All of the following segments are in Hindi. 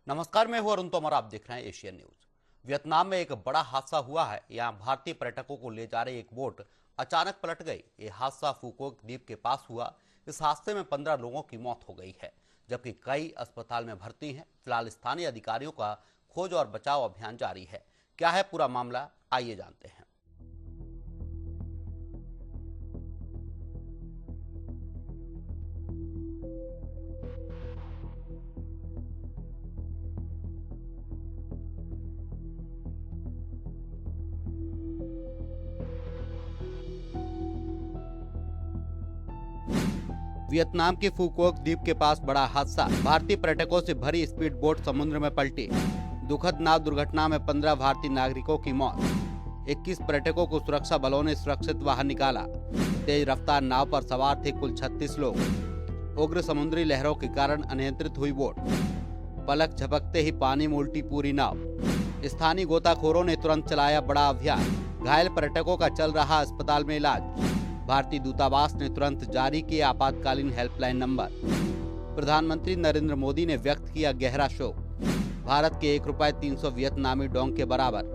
नमस्कार, मैं हूं अरुण तोमर। आप देख रहे हैं एशियन न्यूज। वियतनाम में एक बड़ा हादसा हुआ है। यहां भारतीय पर्यटकों को ले जा रही एक बोट अचानक पलट गई। ये हादसा फूकोक द्वीप के पास हुआ। इस हादसे में 15 लोगों की मौत हो गई है, जबकि कई अस्पताल में भर्ती हैं। फिलहाल स्थानीय अधिकारियों का खोज और बचाव अभियान जारी है। क्या है पूरा मामला, आइए जानते हैं। वियतनाम के फूकोक द्वीप के पास बड़ा हादसा। भारतीय पर्यटकों से भरी स्पीड बोट समुद्र में पलटी। दुखद नाव दुर्घटना में 15 भारतीय नागरिकों की मौत। 21 पर्यटकों को सुरक्षा बलों ने सुरक्षित बाहर निकाला। तेज रफ्तार नाव पर सवार थे कुल 36 लोग। उग्र समुद्री लहरों के कारण अनियंत्रित हुई बोट। पलक झपकते ही पानी में उल्टी पूरी नाव। स्थानीय गोताखोरों ने तुरंत चलाया बड़ा अभियान। घायल पर्यटकों का चल रहा अस्पताल में इलाज। भारतीय दूतावास ने तुरंत जारी किया आपातकालीन हेल्पलाइन नंबर। प्रधानमंत्री नरेंद्र मोदी ने व्यक्त किया गहरा शोक। भारत के ₹1.300 वियतनामी डोंग के बराबर।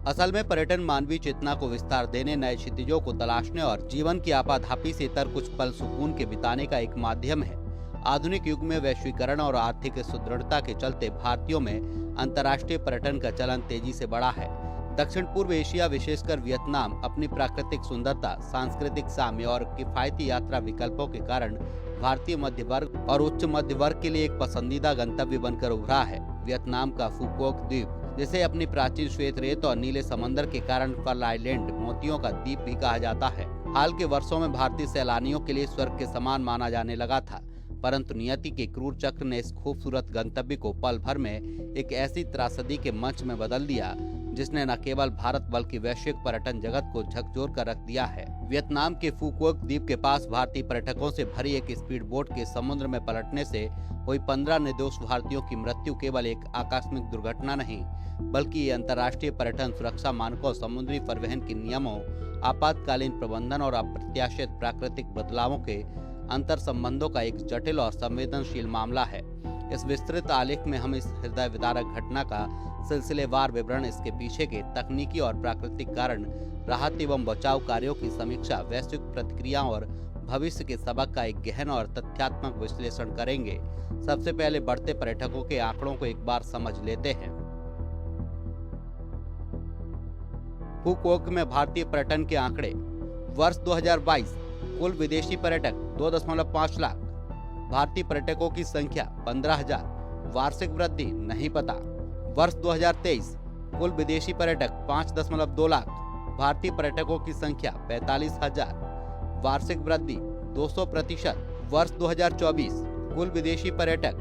असल में पर्यटन मानवीय चेतना को विस्तार देने, नए क्षितिजों को तलाशने और जीवन की आपाधापी से इतर कुछ पल सुकून के बिताने का एक माध्यम है। आधुनिक युग में वैश्वीकरण और आर्थिक सुदृढ़ता के चलते भारतीयों में अंतर्राष्ट्रीय पर्यटन का चलन तेजी से बढ़ा है। दक्षिण पूर्व एशिया, विशेषकर वियतनाम, अपनी प्राकृतिक सुंदरता, सांस्कृतिक साम्य और किफायती यात्रा विकल्पों के कारण भारतीय मध्य वर्ग और उच्च मध्य वर्ग के लिए एक पसंदीदा गंतव्य बनकर उभरा है। वियतनाम का फूकोक द्वीप, जिसे अपनी प्राचीन श्वेत रेत और नीले समंदर के कारण पर्ल आइलैंड, मोतियों का द्वीप भी कहा जाता है, हाल के वर्षों में भारतीय सैलानियों के लिए स्वर्ग के समान माना जाने लगा था। परंतु नियति के क्रूर चक्र ने इस खूबसूरत गंतव्य को पल भर में एक ऐसी त्रासदी के मंच में बदल दिया जिसने न केवल भारत बल्कि वैश्विक पर्यटन जगत को झकझोर कर रख दिया है। वियतनाम के फूकोक द्वीप के पास भारतीय पर्यटकों से भरी एक स्पीड बोट के समुद्र में पलटने से हुई 15 निर्दोष भारतीयों की मृत्यु केवल एक आकस्मिक दुर्घटना नहीं, बल्कि ये अंतर्राष्ट्रीय पर्यटन सुरक्षा मानकों, समुद्री परिवहन के नियमों, आपातकालीन प्रबंधन और अप्रत्याशित प्राकृतिक बदलावों के अंतर संबंधों का एक जटिल और संवेदनशील मामला है। इस विस्तृत आलेख में हम इस हृदय विदारक घटना का सिलसिलेवार विवरण, इसके पीछे के तकनीकी और प्राकृतिक कारण, राहत एवं बचाव कार्यों की समीक्षा, वैश्विक प्रतिक्रियाओं और भविष्य के सबक का एक गहन और तथ्यात्मक विश्लेषण करेंगे। सबसे पहले बढ़ते पर्यटकों के आंकड़ों को एक बार समझ लेते हैं। फूकोक में भारतीय पर्यटन के आंकड़े। वर्ष 2022 कुल विदेशी पर्यटक 2.5 लाख। भारतीय पर्यटकों की संख्या 15,000। वार्षिक वृद्धि नहीं पता। वर्ष 2023 कुल विदेशी पर्यटक 5.2 लाख। भारतीय पर्यटकों की संख्या 45,000। वार्षिक वृद्धि 200%। वर्ष 2024 कुल विदेशी पर्यटक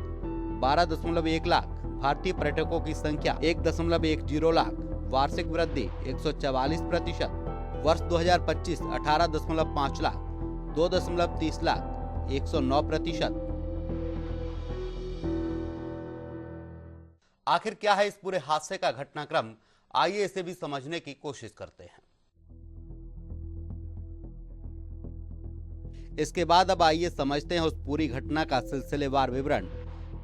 12.1 लाख। भारतीय पर्यटकों की संख्या 1.10 लाख। वार्षिक वृद्धि 144%। वर्ष 2025 18.5 लाख। 2.30 लाख, 109%। आखिर क्या है इस पूरे हादसे का घटनाक्रम, आइए इसे भी समझने की कोशिश करते हैं। इसके बाद अब आइए समझते हैं उस पूरी घटना का सिलसिलेवार विवरण।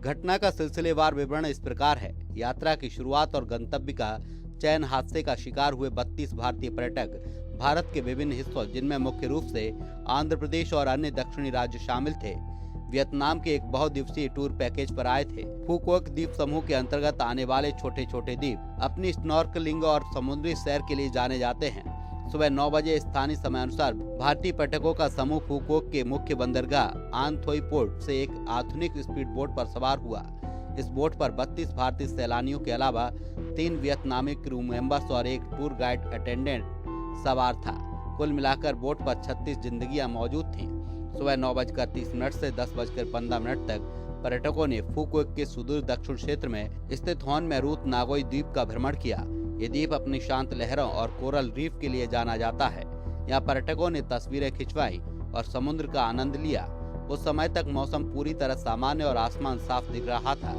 घटना का सिलसिलेवार विवरण इस प्रकार है। यात्रा की शुरुआत और गंतव्य का चयन। हादसे का शिकार हुए 32 भारतीय पर्यटक भारत के विभिन्न हिस्सों, जिनमें मुख्य रूप से आंध्र प्रदेश और अन्य दक्षिणी राज्य शामिल थे, वियतनाम के एक बहुदिवसीय टूर पैकेज पर आए थे। फूकोक द्वीप समूह के अंतर्गत आने वाले छोटे छोटे द्वीप अपनी स्नॉर्कलिंग और समुद्री सैर के लिए जाने जाते हैं। सुबह 9 बजे स्थानीय समय अनुसार भारतीय पर्यटकों का समूह फूकोक के मुख्य बंदरगाह आन थोई पोर्ट से एक आधुनिक स्पीड बोट पर सवार हुआ। इस बोट पर 32 भारतीय सैलानियों के अलावा 3 वियतनामी क्रू मेंबर्स और एक टूर गाइड अटेंडेंट सवार था। कुल मिलाकर बोट पर 36 जिंदगियां मौजूद थीं। सुबह 9:30 से 10:15 तक पर्यटकों ने फूकोक के सुदूर दक्षिण क्षेत्र में स्थित होन मैरूत नागोई द्वीप का भ्रमण किया। ये द्वीप अपनी शांत लहरों और कोरल रीफ के लिए जाना जाता है। यहाँ पर्यटकों ने तस्वीरें खिंचवाई और समुद्र का आनंद लिया। उस समय तक मौसम पूरी तरह सामान्य और आसमान साफ दिख रहा था।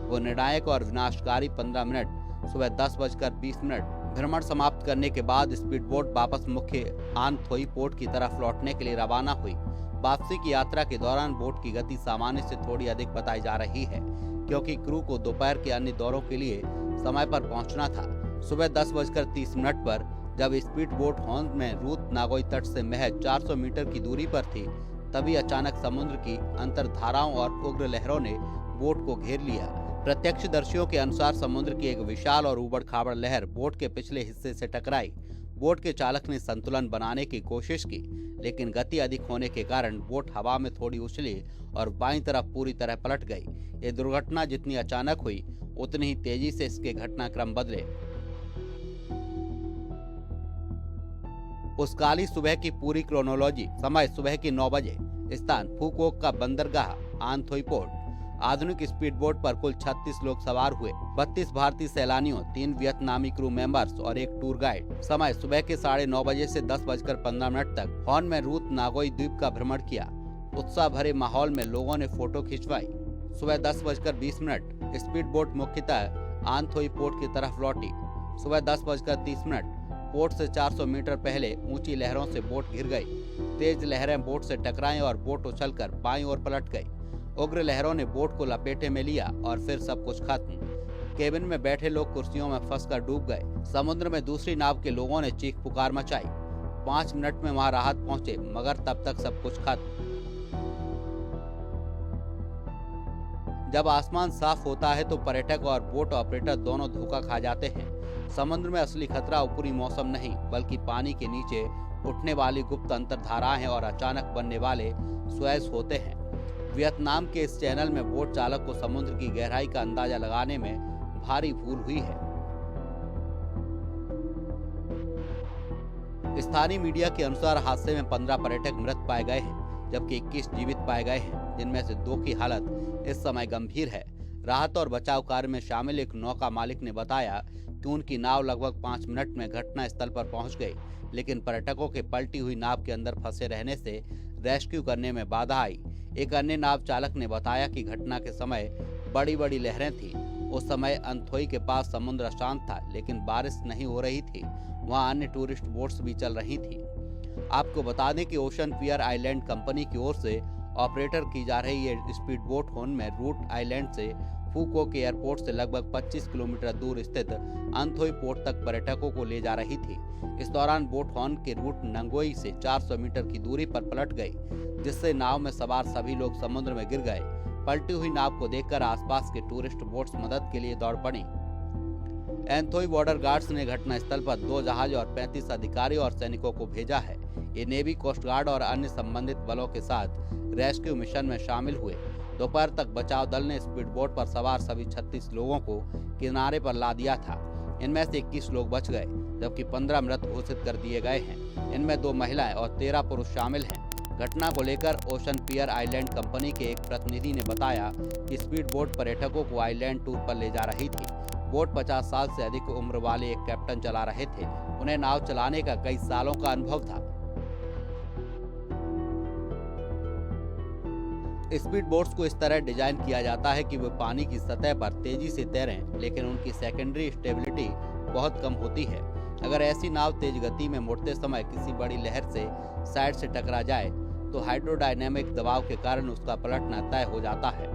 वो निर्णायक और विनाशकारी 15 मिनट सुबह 10:20 भ्रमण समाप्त करने के बाद स्पीड बोट वापस मुख्य आन थोई पोर्ट की तरफ लौटने के लिए रवाना हुई। वापसी की यात्रा के दौरान बोट की गति सामान्य से थोड़ी अधिक बताई जा रही है, क्योंकि क्रू को दोपहर के अन्य दौरों के लिए समय पर पहुंचना था। सुबह 10:30 पर जब स्पीड बोट हॉर्न में रूट नागोई तट से महज 400 मीटर की दूरी पर थी, तभी अचानक समुद्र की अंतर्धाराओं और उग्र लहरों ने बोट को घेर लिया। प्रत्यक्षदर्शियों के अनुसार समुद्र की एक विशाल और ऊबड़-खाबड़ लहर बोट के पिछले हिस्से से टकराई। बोट के चालक ने संतुलन बनाने की कोशिश की, लेकिन गति अधिक होने के कारण बोट हवा में थोड़ी उछली और बाईं तरफ पूरी तरह पलट गई। ये दुर्घटना जितनी अचानक हुई, उतनी ही तेजी से इसके घटनाक्रम बदले। उस काली सुबह की पूरी क्रोनोलॉजी। समय सुबह की 9 बजे। स्थान फुकुओका का बंदरगाह आंथोई पोर्ट। आधुनिक स्पीड बोट पर कुल 36 लोग सवार हुए। 32 भारतीय सैलानियों, 3 वियतनामी क्रू मेंबर्स और 1 टूर गाइड। समय सुबह के 9:30 बजे से 10:15 तक हॉर्न में रूट नागोई द्वीप का भ्रमण किया। उत्साह भरे माहौल में लोगों ने फोटो खिंचवाई। सुबह 10:20 स्पीड बोट मुख्यतः आंथोई पोर्ट की तरफ लौटी। सुबह 10:30 पोर्ट से 400 मीटर पहले ऊंची लहरों से बोट घिर गई। तेज लहरें बोट से टकराईं और बोट उछलकर बाईं ओर पलट गई। उग्र लहरों ने बोट को लपेटे में लिया और फिर सब कुछ खत्म। केबिन में बैठे लोग कुर्सियों में फंसकर डूब गए। समुद्र में दूसरी नाव के लोगों ने चीख पुकार मचाई। 5 मिनट में वहां राहत पहुंचे, मगर तब तक सब कुछ खत्म। जब आसमान साफ होता है तो पर्यटक और बोट ऑपरेटर दोनों धोखा खा जाते हैं। समुद्र में असली खतरा ऊपरी मौसम नहीं, बल्कि पानी के नीचे उठने वाली गुप्त अंतर्धाराएं और अचानक बनने वाले स्वेज होते हैं। वियतनाम के इस चैनल में बोट चालक को समुद्र की गहराई का अंदाजा लगाने में भारी भूल हुई है। स्थानीय मीडिया के अनुसार हादसे में 15 पर्यटक मृत पाए गए हैं, जबकि 21 जीवित पाए गए हैं, जिनमें से 2 की हालत इस समय गंभीर है। राहत और बचाव कार्य में शामिल एक नौका मालिक ने बताया कि उनकी नाव लगभग 5 मिनट में घटना स्थल पर पहुंच गई, लेकिन पर्यटकों के पलटी हुई नाव के अंदर फंसे रहने से रेस्क्यू करने में बाधा आई। एक अन्य नाव चालक ने बताया कि घटना के समय बड़ी बड़ी लहरें थीं। उस समय अंथोई के पास समुद्र अशांत था, लेकिन बारिश नहीं हो रही थी। वहां अन्य टूरिस्ट बोट्स भी चल रही थीं। आपको बता दें कि ओशन पियर आइलैंड कंपनी की ओर से ऑपरेटर की जा रही ये स्पीड बोट हॉर्न में रूट आइलैंड से फुकुओका एयरपोर्ट से लगभग 25 किलोमीटर दूर स्थित अंथोई पोर्ट तक पर्यटकों को ले जा रही थी। इस दौरान बोट हॉर्न के रूट नंगोई से 400 मीटर की दूरी पर पलट गई, जिससे नाव में सवार सभी लोग समुद्र में गिर गए। पलटी हुई नाव को देखकर आसपास के टूरिस्ट बोट्स मदद के लिए दौड़ पड़ी। एंथोई बॉर्डर गार्ड्स ने घटनास्थल पर 2 जहाज और 35 अधिकारी और सैनिकों को भेजा है। ये नेवी, कोस्ट गार्ड और अन्य संबंधित बलों के साथ रेस्क्यू मिशन में शामिल हुए। दोपहर तक बचाव दल ने स्पीड बोट पर सवार सभी 36 लोगों को किनारे पर ला दिया था। इनमें से 21 लोग बच गए, जबकि 15 मृत घोषित कर दिए गए हैं। इनमें 2 महिलाएं और 13 पुरुष शामिल हैं। घटना को लेकर ओशन पियर आइलैंड कंपनी के एक प्रतिनिधि ने बताया कि स्पीड बोट पर्यटकों को आइलैंड टूर पर ले जा रही थी। बोट 50 साल से अधिक उम्र वाले एक कैप्टन चला रहे थे। उन्हें नाव चलाने का कई सालों का अनुभव था। स्पीड बोट्स को इस तरह डिजाइन किया जाता है कि वे पानी की सतह पर तेजी से तैरें, लेकिन उनकी सेकेंडरी स्टेबिलिटी बहुत कम होती है। अगर ऐसी नाव तेज गति में मुड़ते समय किसी बड़ी लहर से साइड से टकरा जाए तो हाइड्रोडायनेमिक दबाव के कारण उसका पलटना तय हो जाता है।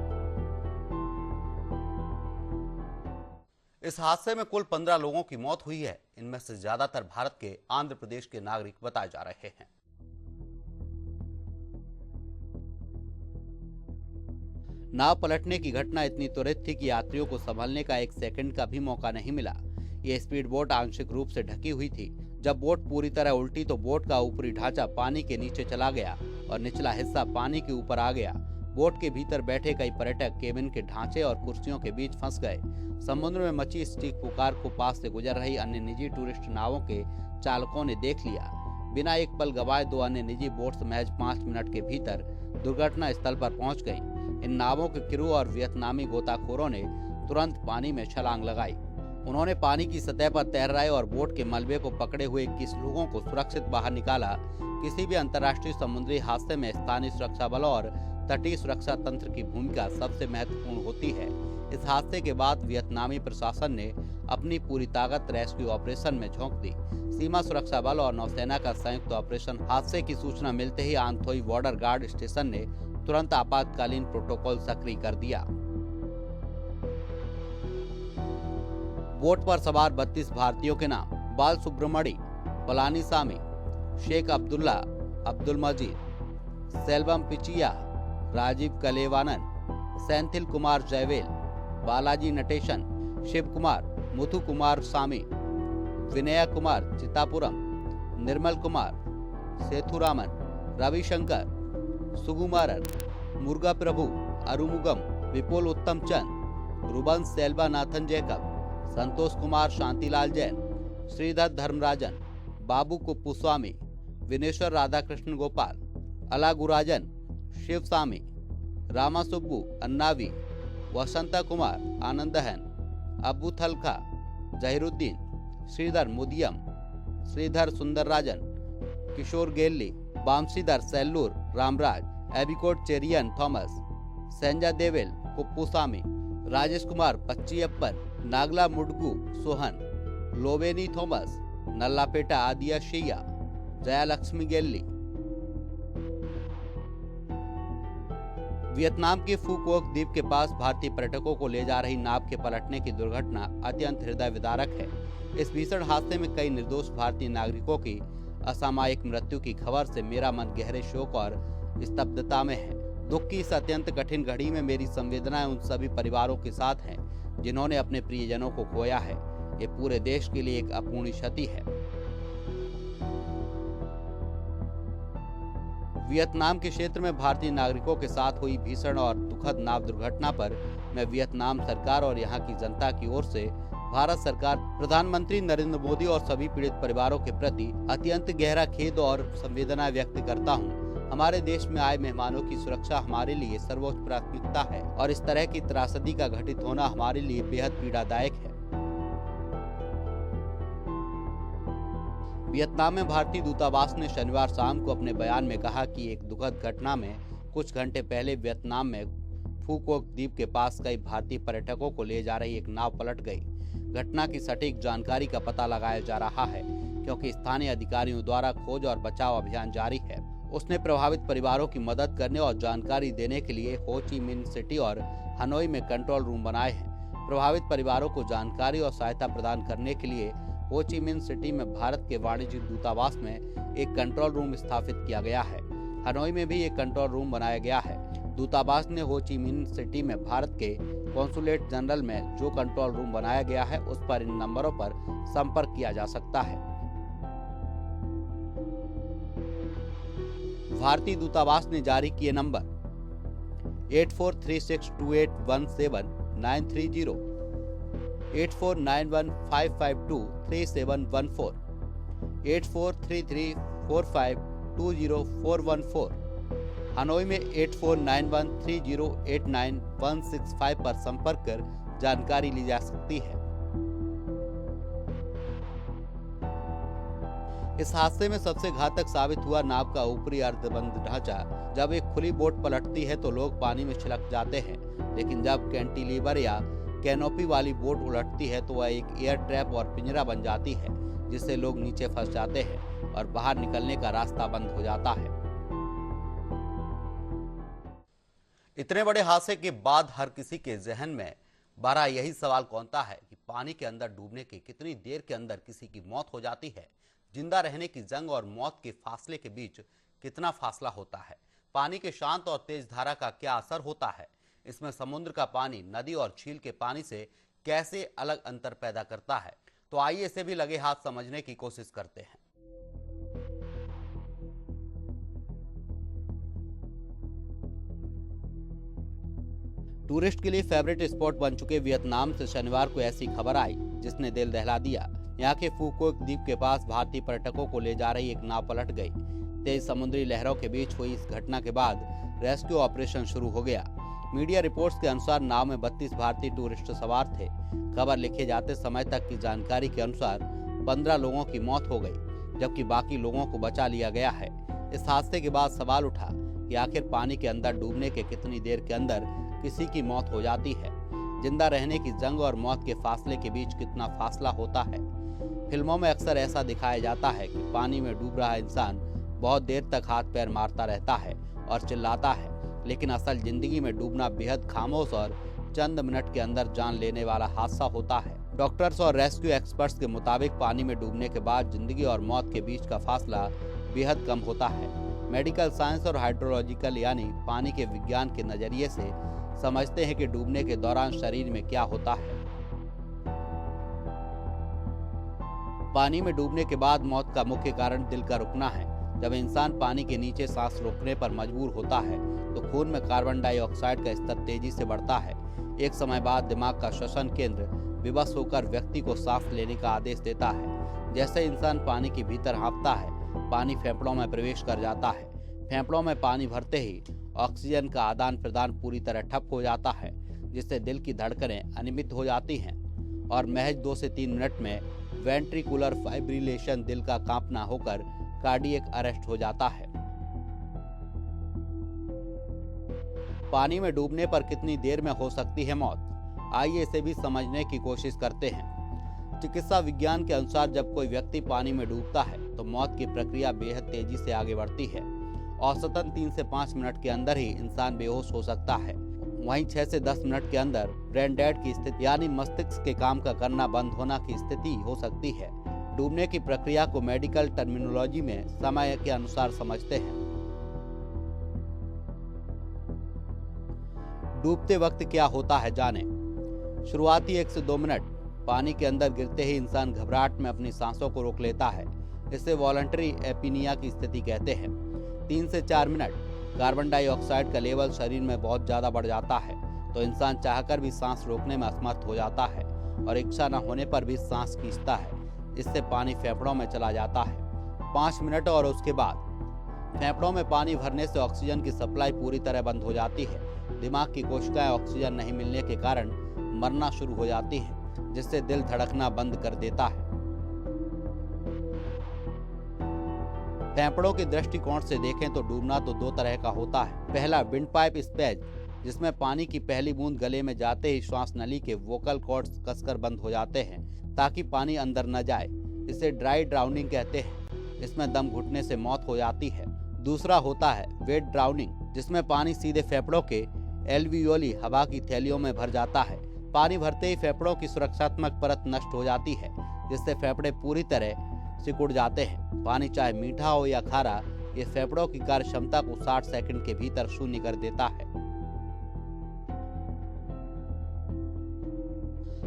इस हादसे में कुल 15 लोगों की मौत हुई है। इनमें से ज्यादातर भारत के आंध्र प्रदेश के नागरिक बताए जा रहे हैं। नाव पलटने की घटना इतनी त्वरित थी कि यात्रियों को संभलने का 1 सेकंड का भी मौका नहीं मिला। यह स्पीड बोट आंशिक रूप से ढकी हुई थी। जब बोट पूरी तरह उल्टी तो बोट का ऊपरी ढांचा पानी के नीचे चला गया और निचला हिस्सा पानी के ऊपर आ गया। बोट के भीतर बैठे कई पर्यटक केबिन के ढांचे और कुर्सियों के बीच फंस गए। समुद्र में मची इस चीख पुकार को पास से गुजर रही अन्य निजी टूरिस्ट नावों के चालकों ने देख लिया। बिना एक पल गवाए 2 अन्य निजी बोट्स महज 5 मिनट के भीतर दुर्घटना स्थल पर पहुंच गईं। इन नावों के क्रू और वियतनामी गोताखोरों ने तुरंत पानी में छलांग लगाई। उन्होंने पानी की सतह पर तैर रहे और बोट के मलबे को पकड़े हुए 21 लोगों को सुरक्षित बाहर निकाला। किसी भी अंतर्राष्ट्रीय समुद्री हादसे में स्थानीय सुरक्षा बलों और तटीय सुरक्षा तंत्र की भूमिका सबसे महत्वपूर्ण होती है। इस हादसे के बाद वियतनामी प्रशासन ने अपनी पूरी ताकत रेस्क्यू ऑपरेशन में झोंक दी। सीमा सुरक्षा बल और नौसेना का संयुक्त ऑपरेशन। हादसे की सूचना मिलते ही आंथोई बॉर्डर गार्ड स्टेशन ने तुरंत आपातकालीन प्रोटोकॉल सक्रिय कर दिया। बोट पर सवार 32 भारतीयों के नाम: बाल सुब्रमणी, पलानीसामी, शेख अब्दुल्ला, अब्दुल मजीद, सेल्वम पिचिया, राजीव कलेवानन, सेंथिल कुमार जयवेल, बालाजी नटेशन, शिव कुमार, मुथु कुमार सामी, विनय कुमार चित्तापुरम, निर्मल कुमार, सेथुरामन, रविशंकर, सुगुमारन, मुर्गा प्रभु, अरुमुगम, विपुल उत्तम चंद, रुबन सेल्वा नाथन जैकब, संतोष कुमार शांतिलाल जैन, श्रीधर धर्मराजन, बाबू कुप्पुस्वामी, विनेश्वर राधाकृष्ण गोपाल, अलागुराजन, शिवसामी, रामा सुब्बू अन्नावी, वसंता कुमार आनंदहन, अबू थलखा, जहीरुद्दीन, श्रीधर मुदियम, श्रीधर सुंदरराजन, किशोर गेल्ली, बामसीधर सेल्लूर रामराज, एबिकोट चेरियन थॉमस, सेंजा देवेल कुप्पुसामी, राजेश कुमार पच्चीयप्पन, नागला मुडगू सोहन, लोवेनी थॉमस, नल्लापेटा आदिया शिया, जयालक्ष्मी गेल्ली। वियतनाम के फूकोक द्वीप के पास भारतीय पर्यटकों को ले जा रही नाव के पलटने की दुर्घटना अत्यंत हृदय विदारक है। इस भीषण हादसे में कई निर्दोष भारतीय नागरिकों की असामयिक मृत्यु की खबर से मेरा मन गहरे शोक और स्तब्धता में है। दुख की इस अत्यंत कठिन घड़ी में मेरी संवेदनाएं उन सभी परिवारों के साथ हैं जिन्होंने अपने प्रियजनों को खोया है। ये पूरे देश के लिए एक अपूर्णीय क्षति है। वियतनाम के क्षेत्र में भारतीय नागरिकों के साथ हुई भीषण और दुखद नाव दुर्घटना पर मैं वियतनाम सरकार और यहाँ की जनता की ओर से भारत सरकार, प्रधानमंत्री नरेंद्र मोदी और सभी पीड़ित परिवारों के प्रति अत्यंत गहरा खेद और संवेदना व्यक्त करता हूँ। हमारे देश में आए मेहमानों की सुरक्षा हमारे लिए सर्वोच्च प्राथमिकता है और इस तरह की त्रासदी का घटित होना हमारे लिए बेहद पीड़ादायक है। वियतनाम में भारतीय दूतावास ने शनिवार शाम को अपने बयान में कहा कि एक दुखद घटना में कुछ घंटे पहले वियतनाम में फूकोक द्वीप के पास कई भारतीय पर्यटकों को ले जा रही एक नाव पलट गई। घटना की सटीक जानकारी का पता लगाया जा रहा है क्योंकि स्थानीय अधिकारियों द्वारा खोज और बचाव अभियान जारी है। उसने प्रभावित परिवारों की मदद करने और जानकारी देने के लिए हो ची मिन्ह सिटी और हनोई में कंट्रोल रूम बनाए हैं। प्रभावित परिवारों को जानकारी और सहायता प्रदान करने के लिए हो ची मिन्ह सिटी में भारत के वाणिज्य दूतावास में एक कंट्रोल रूम स्थापित किया गया है। हनोई में भी एक कंट्रोल रूम बनाया गया है। दूतावास ने हो ची मिन्ह सिटी में भारत के कॉन्सुलेट जनरल में जो कंट्रोल रूम बनाया गया है उस पर इन नंबरों पर संपर्क किया जा सकता है। भारतीय दूतावास ने जारी किए नंबर 8436281793 849155237114 843345204114 हनोई में 849130896165 पर संपर्क कर जानकारी ली जा सकती है। इस हादसे में सबसे घातक साबित हुआ नाव का ऊपरी अर्धबंद ढांचा। जब एक खुली बोट पलटती है तो लोग पानी में छिलक जाते हैं, लेकिन जब कैंटिलीवर या कैनोपी वाली बोट उलटती है तो वह एक एयर ट्रैप और पिंजरा बन जाती है, जिससे लोग नीचे फंस जाते हैं और बाहर निकलने का रास्ता बंद हो जाता है। इतने बड़े हादसे के बाद हर किसी के जहन में बड़ा यही सवाल कौनता है कि पानी के अंदर डूबने के कितनी देर के अंदर किसी की मौत हो जाती है। जिंदा रहने की जंग और मौत के फासले के बीच कितना फासला होता है। पानी के शांत और तेज धारा का क्या असर होता है। इसमें समुद्र का पानी नदी और झील के पानी से कैसे अलग अंतर पैदा करता है। तो आइए इसे भी लगे हाथ समझने की कोशिश करते हैं। टूरिस्ट के लिए फेवरेट स्पॉट बन चुके वियतनाम से शनिवार को ऐसी खबर आई जिसने दिल दहला दिया। यहाँ के फूकोक द्वीप के पास भारतीय पर्यटकों को ले जा रही एक नाव पलट गई। तेज समुद्री लहरों के बीच हुई इस घटना के बाद रेस्क्यू ऑपरेशन शुरू हो गया। मीडिया रिपोर्ट्स के अनुसार नाव में 32 भारतीय टूरिस्ट सवार थे। खबर लिखे जाते समय तक की जानकारी के अनुसार 15 लोगों की मौत हो गई, जबकि बाकी लोगों को बचा लिया गया है। इस हादसे के बाद सवाल उठा कि आखिर पानी के अंदर डूबने के कितनी देर के अंदर किसी की मौत हो जाती है। जिंदा रहने की जंग और मौत के फासले के बीच कितना फासला होता है। फिल्मों में अक्सर ऐसा दिखाया जाता है कि पानी में डूब रहा इंसान बहुत देर तक हाथ पैर मारता रहता है और चिल्लाता है, लेकिन असल जिंदगी में डूबना बेहद खामोश और चंद मिनट के अंदर जान लेने वाला हादसा होता है। डॉक्टर्स और रेस्क्यू एक्सपर्ट्स के मुताबिक पानी में डूबने के बाद जिंदगी और मौत के बीच का फासला बेहद कम होता है। मेडिकल साइंस और हाइड्रोलॉजिकल यानी पानी के विज्ञान के नजरिए से समझते हैं कि डूबने के दौरान शरीर में क्या होता है। पानी में डूबने के बाद मौत का मुख्य कारण दिल का रुकना है। जब इंसान पानी के नीचे सांस रोकने पर मजबूर होता है तो खून में कार्बन डाइऑक्साइड का स्तर तेजी से बढ़ता है। एक समय बाद दिमाग का श्वसन केंद्र विवश होकर व्यक्ति को सांस लेने का आदेश देता है। जैसे इंसान पानी के भीतर हाँफता है, पानी फेफड़ों में प्रवेश कर जाता है। फेफड़ों में पानी भरते ही ऑक्सीजन का आदान प्रदान पूरी तरह ठप हो जाता है, जिससे दिल की धड़कनें अनियमित हो जाती हैं और महज 2 से 3 मिनट में वेंट्रिकुलर फाइब्रिलेशन, दिल का कांपना होकर कार्डियक अरेस्ट हो जाता है। पानी में डूबने पर कितनी देर में हो सकती है मौत? आइए इसे भी समझने की कोशिश करते हैं। चिकित्सा विज्ञान के अनुसार जब कोई व्यक्ति पानी में डूबता है तो मौत की प्रक्रिया बेहद तेजी से आगे बढ़ती है। औसतन 3 से 5 मिनट के अंदर ही इंसान बेहोश हो सकता है। वहीं 6 से 10 मिनट के अंदर ब्रेन डेड की स्थिति यानी मस्तिष्क के काम का करना बंद होना की स्थिति हो सकती है। डूबने की प्रक्रिया को मेडिकल टर्मिनोलॉजी में समय के अनुसार समझते हैं। डूबते वक्त क्या होता है जाने। शुरुआती 1 से 2 मिनट पानी के अंदर गिरते ही इंसान घबराहट में अपनी सांसों को रोक लेता है। इसे वॉलंटरी एपीनिया की स्थिति कहते हैं। 3 से 4 मिनट कार्बन डाइऑक्साइड का लेवल शरीर में बहुत ज्यादा बढ़ जाता है तो इंसान चाहकर भी सांस रोकने में असमर्थ हो जाता है और इच्छा न होने पर भी सांस खींचता है। इससे पानी फेफड़ों में चला जाता है। 5 मिनट और उसके बाद फेफड़ों में पानी भरने से ऑक्सीजन की सप्लाई पूरी तरह बंद हो जाती है। दिमाग की कोशिकाएं ऑक्सीजन नहीं मिलने के कारण मरना शुरू हो जाती हैं, जिससे दिल धड़कना बंद कर देता है। फेफड़ों के दृष्टिकोण से देखें तो डूबना तो 2 तरह का होता है। पहला विंड पाइप स्पेज, जिसमें पानी की पहली बूंद गले में जाते ही श्वास नली के वोकल कॉर्ड्स कसकर बंद हो जाते हैं ताकि पानी अंदर न जाए। इसे ड्राई ड्राउनिंग कहते हैं। इसमें दम घुटने से मौत हो जाती है। दूसरा होता है वेट ड्राउनिंग, जिसमें पानी सीधे फेफड़ों के एल्वियोली हवा की थैलियों में भर जाता है। पानी भरते ही फेफड़ों की सुरक्षात्मक परत नष्ट हो जाती है, जिससे फेफड़े पूरी तरह सिकुड़ जाते हैं। पानी चाहे मीठा हो या खारा, ये फेफड़ों की कार्य क्षमता को 60 सेकंड के भीतर शून्य कर देता है।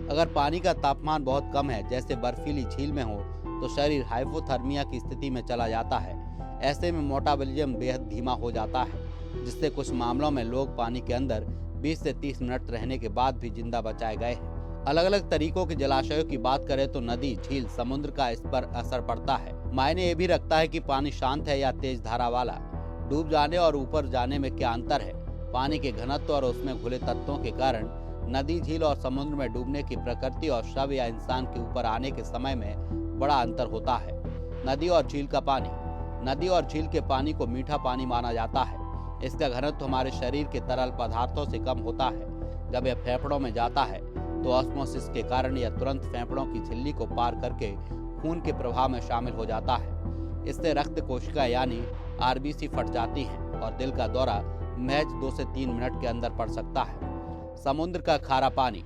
अगर पानी का तापमान बहुत कम है, जैसे बर्फीली झील में हो, तो शरीर हाइपोथर्मिया की स्थिति में चला जाता है। ऐसे में मेटाबॉलिज्म बेहद धीमा हो जाता है, जिससे कुछ मामलों में लोग पानी के अंदर 20 से 30 मिनट रहने के बाद भी जिंदा बचाए गए हैं। अलग अलग तरीकों के जलाशयों की बात करें तो नदी, झील, समुद्र का इस पर असर पड़ता है। मायने ये भी रखता है कि पानी शांत है या तेज धारा वाला। डूब जाने और ऊपर जाने में क्या अंतर है? पानी के घनत्व और उसमें घुले तत्वों के कारण नदी, झील और समुद्र में डूबने की प्रकृति और शव या इंसान के ऊपर आने के समय में बड़ा अंतर होता है। नदी और झील का पानी। नदी और झील के पानी को मीठा पानी माना जाता है। इसका घनत्व हमारे शरीर के तरल पदार्थों से कम होता है। जब यह फेफड़ों में जाता है तो ऑस्मोसिस के कारण यह तुरंत फेफड़ों की झिल्ली को पार करके खून के प्रवाह में शामिल हो जाता है। इससे रक्त कोशिका यानी आरबीसी फट जाती हैं और दिल का दौरा महज 2 से 3 मिनट के अंदर पड़ सकता है। समुद्र का खारा पानी।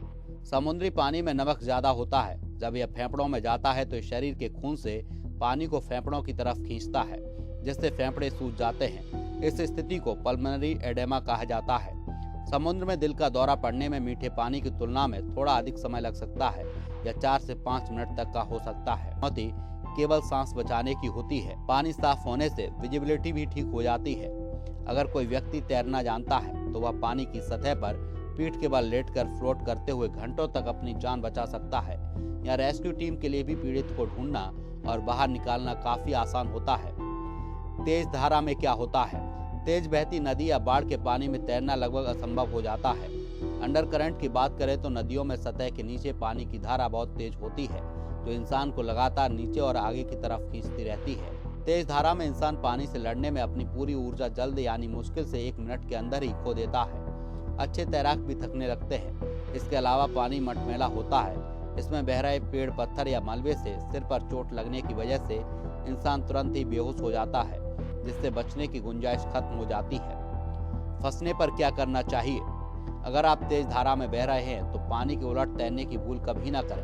समुद्री पानी में नमक ज्यादा होता है। जब यह फेफड़ों में जाता है तो शरीर के खून से पानी को फेफड़ों की तरफ खींचता है, जिससे फेफड़े सूज जाते हैं। इस स्थिति को पल्मोनरी एडेमा कहा जाता है। समुद्र में दिल का दौरा पड़ने में मीठे पानी की तुलना में थोड़ा अधिक समय लग सकता है या 4 से 5 मिनट तक का हो सकता है। चुनौती केवल सांस बचाने की होती है। पानी साफ होने से विजिबिलिटी भी ठीक हो जाती है। अगर कोई व्यक्ति तैरना जानता है तो वह पानी की सतह पर पीठ के बल लेटकर फ्लोट करते हुए घंटों तक अपनी जान बचा सकता है। या रेस्क्यू टीम के लिए भी पीड़ित को ढूंढना और बाहर निकालना काफी आसान होता है। तेज धारा में क्या होता है? तेज बहती नदी या बाढ़ के पानी में तैरना लगभग असंभव हो जाता है। अंडर करंट की बात करें तो नदियों में सतह के नीचे पानी की धारा बहुत तेज होती है, जो इंसान को लगातार नीचे और आगे की तरफ खींचती रहती है। तेज धारा में इंसान पानी से लड़ने में अपनी पूरी ऊर्जा जल्द यानी मुश्किल से 1 मिनट के अंदर ही खो देता है। अच्छे तैराक भी थकने लगते हैं। इसके अलावा पानी मटमैला होता है। इसमें बह रहे पेड़, पत्थर या मलबे से सिर पर चोट लगने की वजह से इंसान तुरंत ही बेहोश हो जाता है, जिससे बचने की गुंजाइश खत्म हो जाती है। फंसने पर क्या करना चाहिए? अगर आप तेज धारा में बह रहे हैं तो पानी के उलट तैरने की भूल कभी ना करें।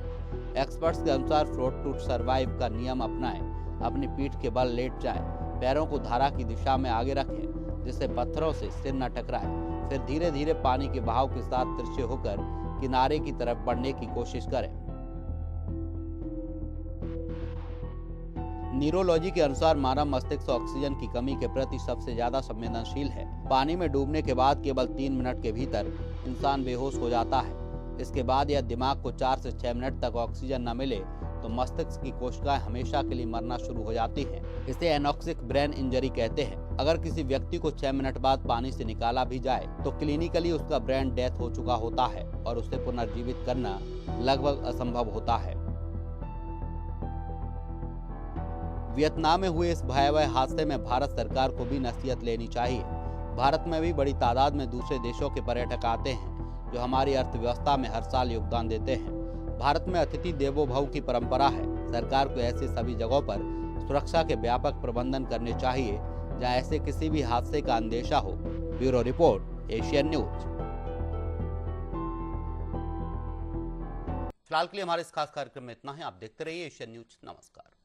एक्सपर्ट्स के अनुसार फ्लोट टू सर्वाइव का नियम अपनाएं। अपनी पीठ के बल लेट जाएं, पैरों को धारा की दिशा में आगे रखें जिससे पत्थरों से सिर न टकराए। फिर धीरे धीरे पानी के बहाव के साथ तिरछे होकर किनारे की तरफ बढ़ने की कोशिश करें। न्यूरोलॉजी के अनुसार मानव मस्तिष्क ऑक्सीजन की कमी के प्रति सबसे ज्यादा संवेदनशील है। पानी में डूबने के बाद केवल 3 मिनट के भीतर इंसान बेहोश हो जाता है। इसके बाद यह दिमाग को 4 से 6 मिनट तक ऑक्सीजन न मिले तो मस्तिष्क की कोशिकाएं हमेशा के लिए मरना शुरू हो जाती हैं। इसे एनॉक्सिक ब्रेन इंजरी कहते हैं। अगर किसी व्यक्ति को 6 मिनट बाद पानी से निकाला भी जाए तो क्लिनिकली उसका ब्रेन डेथ हो चुका होता है और उसे पुनर्जीवित करना लगभग असंभव होता है। वियतनाम में हुए इस भयावह हादसे में भारत सरकार को भी नसीहत लेनी चाहिए। भारत में भी बड़ी तादाद में दूसरे देशों के पर्यटक आते हैं जो हमारी अर्थव्यवस्था में हर साल योगदान देते हैं। भारत में अतिथि देवो भव की परंपरा है। सरकार को ऐसे सभी जगहों पर सुरक्षा के व्यापक प्रबंधन करने चाहिए जहां ऐसे किसी भी हादसे का अंदेशा हो। Bureau report, Asian news. फिलहाल के लिए हमारे इस खास कार्यक्रम में इतना ही। आप देखते रहिए एशियन न्यूज। नमस्कार।